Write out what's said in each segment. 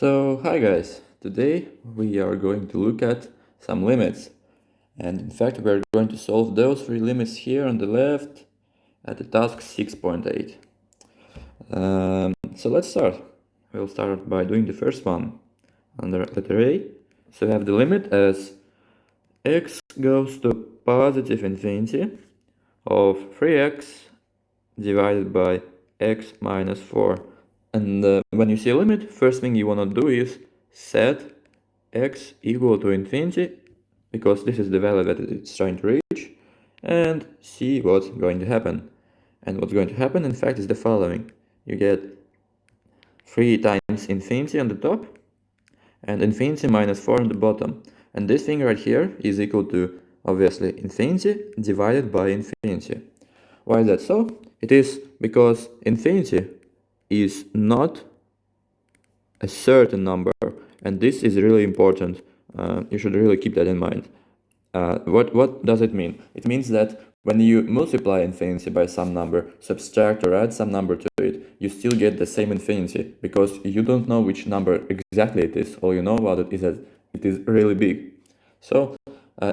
So, hi guys, today we are going to look at some limits, and in fact we are going to solve those three limits here on the left at the task 6.8. So let's start. We'll start by doing the first one under letter A. So we have the limit as x goes to positive infinity of 3x divided by x minus 4. And when you see a limit, first thing you want to do is set x equal to infinity, because this is the value that it's trying to reach, and see what's going to happen. And what's going to happen, in fact, is the following. You get 3 times infinity on the top, and infinity minus 4 on the bottom. And this thing right here is equal to, obviously, infinity divided by infinity. Why is that so? It is because infinity is not a certain number, and this is really important. You should really keep that in mind. What does it mean? It means that when you multiply infinity by some number, subtract or add some number to it, you still get the same infinity, because you don't know which number exactly it is. All you know about it is that it is really big. So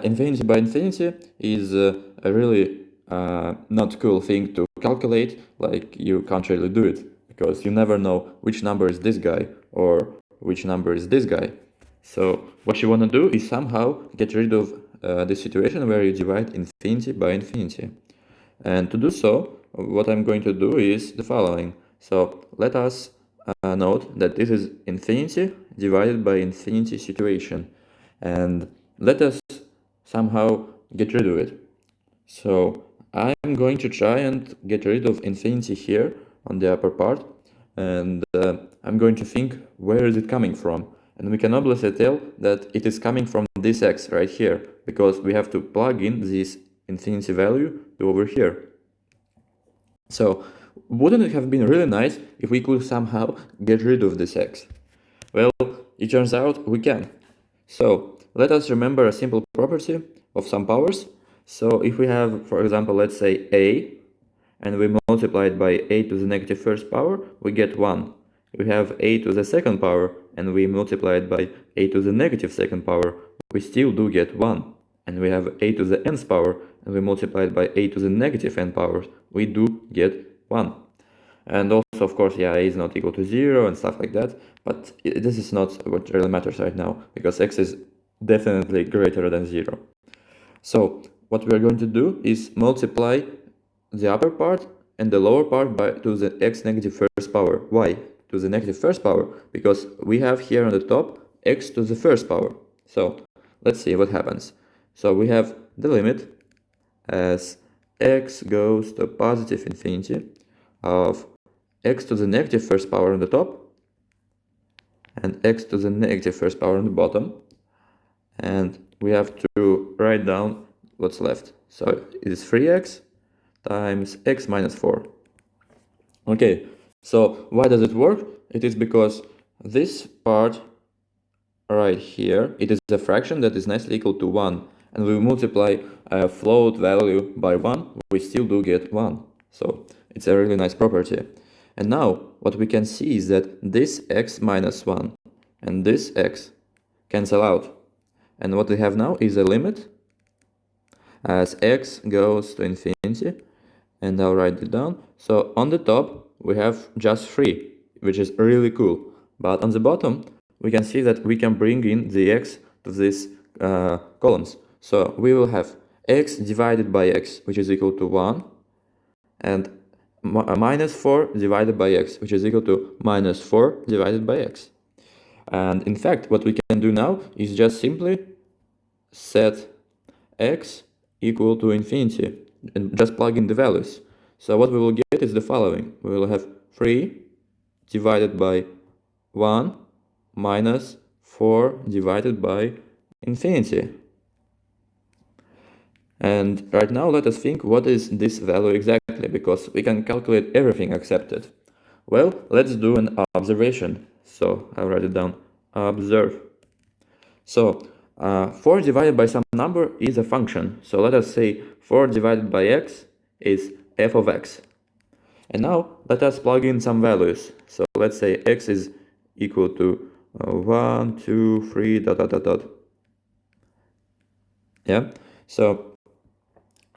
infinity by infinity is a really not cool thing to calculate. Like, you can't really do it, because you never know which number is this guy or which number is this guy. So what you want to do is somehow get rid of this situation where you divide infinity by infinity. And to do so, what I'm going to do is the following. So let us note that this is infinity divided by infinity situation. And let us somehow get rid of it. So I'm going to try and get rid of infinity here on the upper part, and I'm going to think, where is it coming from? And we can obviously tell that it is coming from this x right here, because we have to plug in this infinity value to over here. So wouldn't it have been really nice if we could somehow get rid of this x? Well, it turns out we can. So let us remember a simple property of some powers. So if we have, for example, let's say a, and we multiply it by a to the negative first power, we get 1. If we have a to the second power, and we multiply it by a to the negative second power, we still do get 1. And we have a to the nth power, and we multiply it by a to the negative n power, we do get 1. And also, of course, yeah, a is not equal to 0 and stuff like that, but this is not what really matters right now, because x is definitely greater than 0. So what we are going to do is multiply the upper part and the lower part by to the x negative first power. Why to the negative first power? Because we have here on the top x to the first power. So let's see what happens. So we have the limit as x goes to positive infinity of x to the negative first power on the top and x to the negative first power on the bottom, and we have to write down what's left. So it is 3x times x minus 4. Okay, so why does it work? It is because this part right here, it is a fraction that is nicely equal to 1, and we multiply a float value by 1, we still do get 1. So it's a really nice property. And now what we can see is that this x minus 1 and this x cancel out. And what we have now is a limit as x goes to infinity, and I'll write it down. So on the top we have just 3, which is really cool. But on the bottom we can see that we can bring in the x to these columns. So we will have x divided by x, which is equal to 1, and minus 4 divided by x, which is equal to minus 4 divided by x. And in fact, what we can do now is just simply set x equal to infinity and just plug in the values. So what we will get is the following. We will have 3 divided by 1 minus 4 divided by infinity. And right now let us think, what is this value exactly, because we can calculate everything except it. Well, let's do an observation. So I'll write it down. Observe. So 4 divided by some number is a function. So let us say 4 divided by x is f of x. And now let us plug in some values. So let's say x is equal to 1, 2, 3, dot, dot, dot, dot. Yeah, so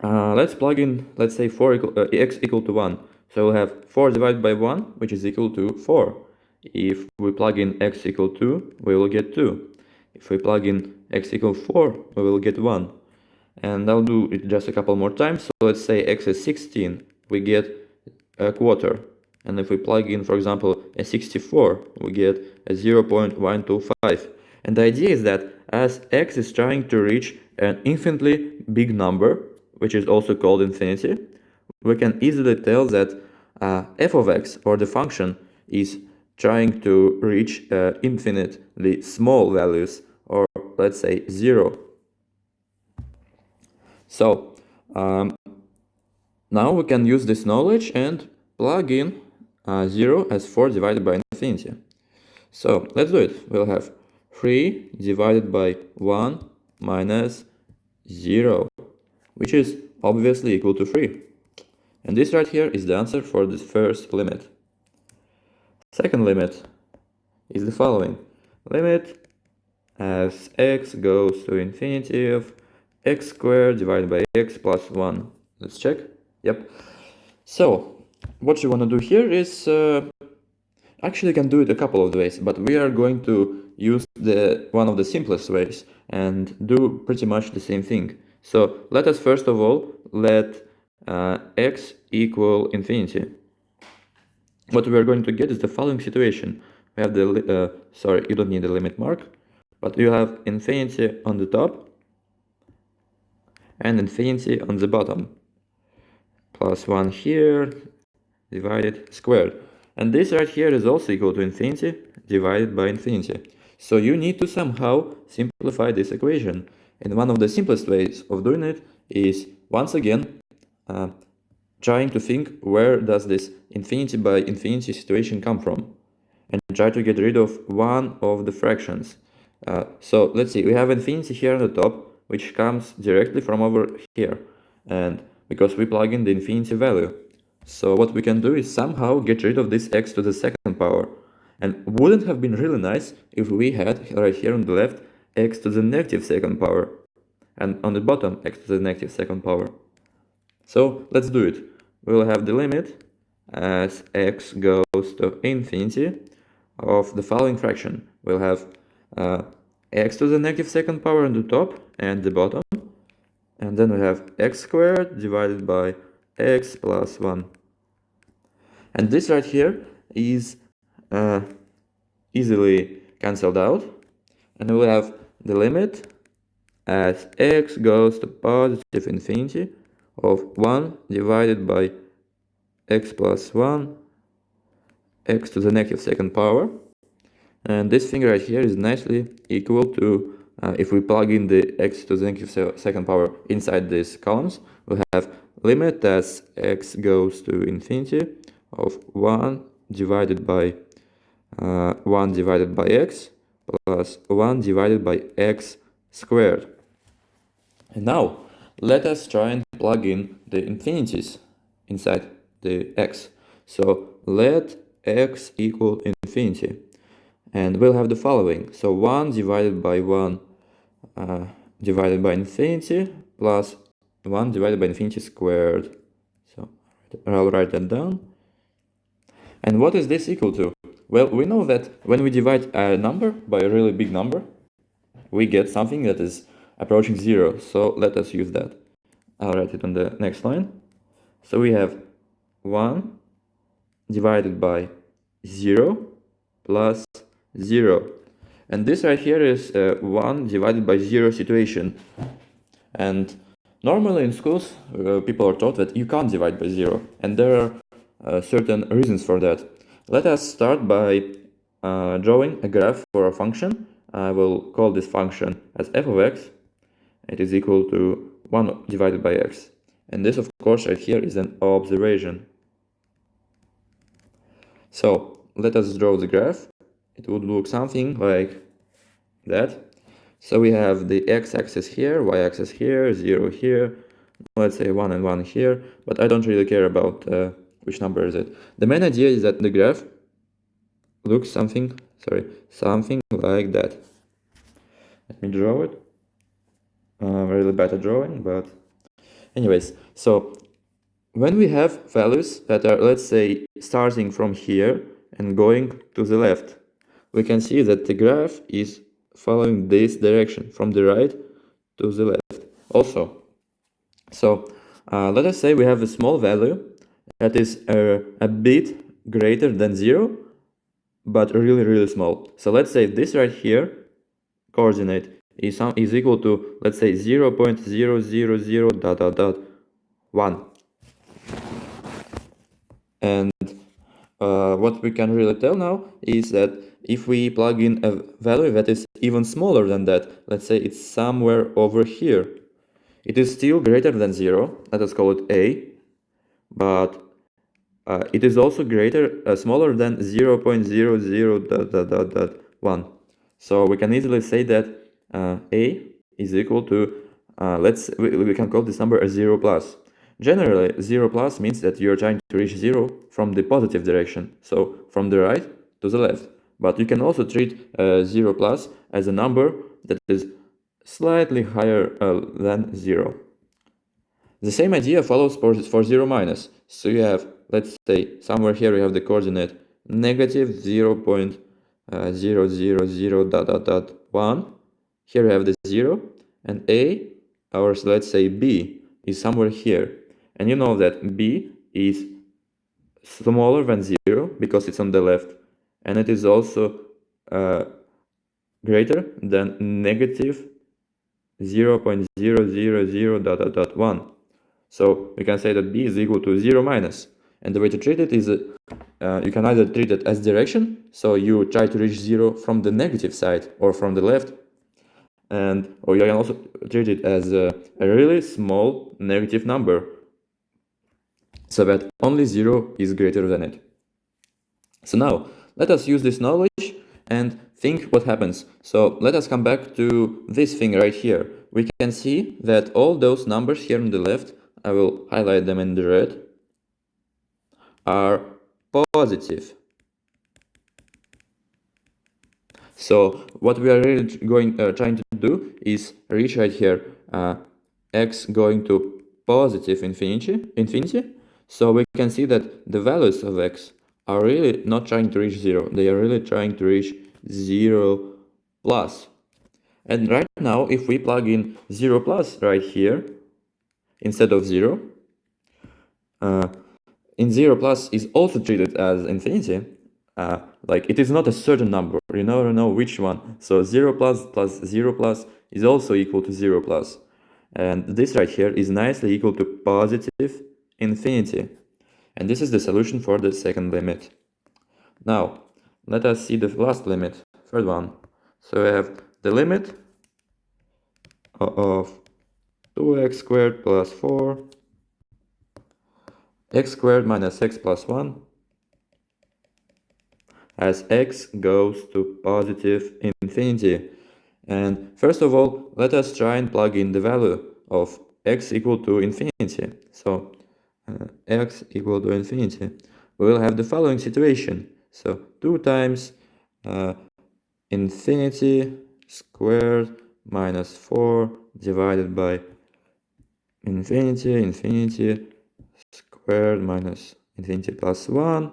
let's plug in, let's say x equal to 1. So we'll have 4 divided by 1, which is equal to 4. If we plug in x equal 2, we will get 2. If we plug in x equal 4, we will get 1. And I'll do it just a couple more times. So let's say x is 16, we get a quarter. And if we plug in, for example, a 64, we get a 0.125. And the idea is that as x is trying to reach an infinitely big number, which is also called infinity, we can easily tell that f of x, or the function, is trying to reach infinitely small values, or let's say 0. So now we can use this knowledge and plug in 0 as 4 divided by infinity. So let's do it. We'll have 3 divided by 1 minus 0, which is obviously equal to 3. And this right here is the answer for this first limit. Second limit is the following. Limit as x goes to infinity of x squared divided by x plus 1. Let's check. Yep. So what you want to do here is actually you can do it a couple of ways, but we are going to use one of the simplest ways and do pretty much the same thing. So let us first of all let x equal infinity. What we are going to get is the following situation. We have the sorry, you don't need the limit mark, but you have infinity on the top and infinity on the bottom. Plus 1 here, divided squared. And this right here is also equal to infinity divided by infinity. So you need to somehow simplify this equation. And one of the simplest ways of doing it is, once again, trying to think where does this infinity by infinity situation come from, and try to get rid of one of the fractions. So let's see, we have infinity here on the top, which comes directly from over here, and because we plug in the infinity value. So what we can do is somehow get rid of this x to the second power. And wouldn't have been really nice if we had right here on the left x to the negative second power, and on the bottom x to the negative second power. So let's do it. We'll have the limit as x goes to infinity of the following fraction. We'll have x to the negative second power on the top and the bottom, and then we have x squared divided by x plus 1. And this right here is easily cancelled out, and we'll have the limit as x goes to positive infinity of 1 divided by x plus 1, x to the negative second power. And this thing right here is nicely equal to, if we plug in the x to the negative second power inside these columns, we have limit as x goes to infinity of 1 divided by x plus 1 divided by x squared. And now let us try and plug in the infinities inside the x. So let x equal infinity, and we'll have the following. So 1 divided by 1 divided by infinity plus 1 divided by infinity squared. So I'll write that down. And what is this equal to? Well, we know that when we divide a number by a really big number, we get something that is approaching 0. So let us use that. I'll write it on the next line. So we have 1 divided by 0 plus 0. And this right here is 1 divided by 0 situation. And normally in schools, people are taught that you can't divide by 0. And there are certain reasons for that. Let us start by drawing a graph for a function. I will call this function as f of x. It is equal to 1 divided by x. And this, of course, right here is an observation. So let us draw the graph. It would look something like that. So we have the x-axis here, y-axis here, 0 here, let's say 1 and 1 here, but I don't really care about which number is it. The main idea is that the graph looks something something like that. Let me draw it. Really bad at drawing, but anyways, so when we have values that are, let's say, starting from here and going to the left, we can see that the graph is following this direction from the right to the left also. So let us say we have a small value that is a bit greater than 0, but really small. So let's say this right here coordinate is equal to, let's say, 0.000 ... 1. And what we can really tell now is that if we plug in a value that is even smaller than that, let's say it's somewhere over here, it is still greater than 0, let us call it A, but it is also smaller than 0.00 ... 1. So we can easily say that A is equal to, we can call this number a 0 plus. Generally, 0 plus means that you're trying to reach 0 from the positive direction, so from the right to the left. But you can also treat 0 plus as a number that is slightly higher than 0. The same idea follows for 0 minus. So you have, let's say, somewhere here you have the coordinate negative 0.000 ... 1. Here you have the 0, and A, or let's say B, is somewhere here. And you know that B is smaller than 0 because it's on the left, and it is also greater than negative 0.000 ... 1. So we can say that B is equal to 0 minus. And the way to treat it is you can either treat it as direction, so you try to reach 0 from the negative side or from the left, or you can also treat it as a really small negative number, so that only 0 is greater than it. So now, let us use this knowledge and think what happens. So let us come back to this thing right here. We can see that all those numbers here on the left, I will highlight them in the red, are positive. So what we are really trying to do is reach right here x going to positive infinity. So we can see that the values of x are really not trying to reach 0. They are really trying to reach 0 plus. And right now, if we plug in 0 plus right here instead of 0, in 0 plus is also treated as infinity. Like it is not a certain number, you never know which one. So 0 plus 0 plus is also equal to 0 plus. And this right here is nicely equal to positive infinity. And this is the solution for the second limit. Now, let us see the last limit, third one. So we have the limit of 2x squared plus 4, x squared minus x plus 1, as x goes to positive infinity. And first of all, let us try and plug in the value of x equal to infinity. So x equal to infinity. We will have the following situation. So 2 times infinity squared minus 4 divided by infinity squared minus infinity plus 1.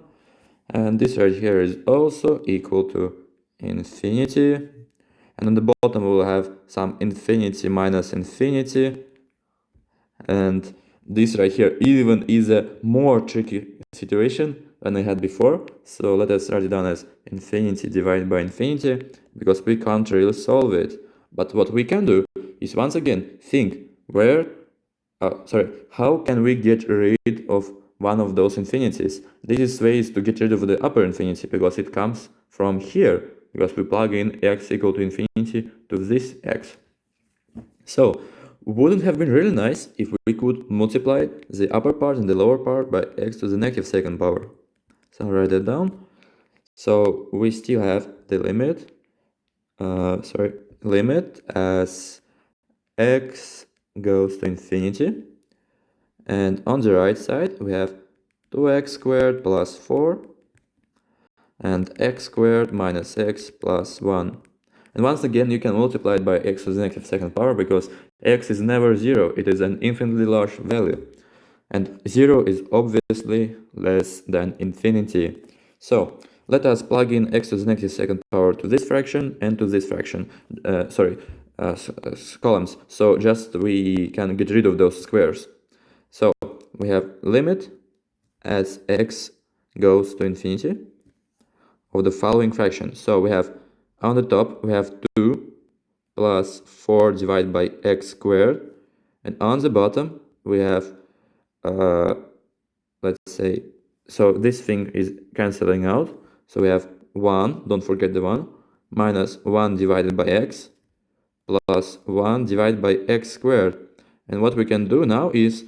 And this right here is also equal to infinity. And on the bottom we will have some infinity minus infinity. And this right here even is a more tricky situation than I had before. So let us write it down as infinity divided by infinity, because we can't really solve it. But what we can do is once again think how can we get rid of one of those infinities? The easiest way is to get rid of the upper infinity, because it comes from here, because we plug in x equal to infinity to this x. So, wouldn't have been really nice if we could multiply the upper part and the lower part by x to the negative second power. So I'll write that down. So we still have the limit, limit as x goes to infinity. And on the right side, we have 2x squared plus 4 and x squared minus x plus 1. And once again, you can multiply it by x to the negative second power, because x is never 0, it is an infinitely large value. And 0 is obviously less than infinity. So let us plug in x to the negative second power to this fraction and to this fraction. Columns. So just we can get rid of those squares. So we have limit as x goes to infinity of the following fraction. So we have on the top we have 2 plus 4 divided by x squared, and on the bottom we have let's say, so this thing is canceling out, so we have 1, don't forget the 1, minus 1 divided by x plus 1 divided by x squared. And what we can do now is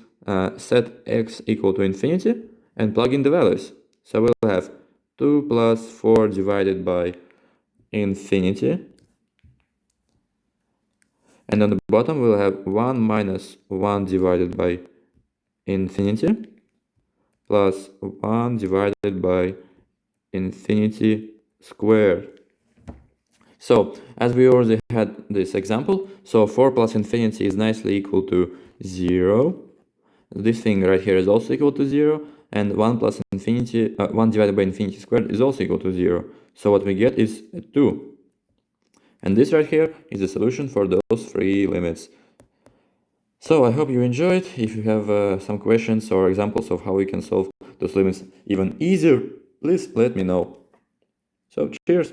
set x equal to infinity and plug in the values. So we'll have 2 plus 4 divided by infinity, and on the bottom we'll have 1 minus 1 divided by infinity plus 1 divided by infinity squared. So as we already had this example, so 4 plus infinity is nicely equal to 0. This thing right here is also equal to 0, and 1 plus infinity, 1 divided by infinity squared is also equal to 0. So what we get is 2. And this right here is the solution for those three limits. So I hope you enjoyed. If you have some questions or examples of how we can solve those limits even easier, please let me know. So cheers!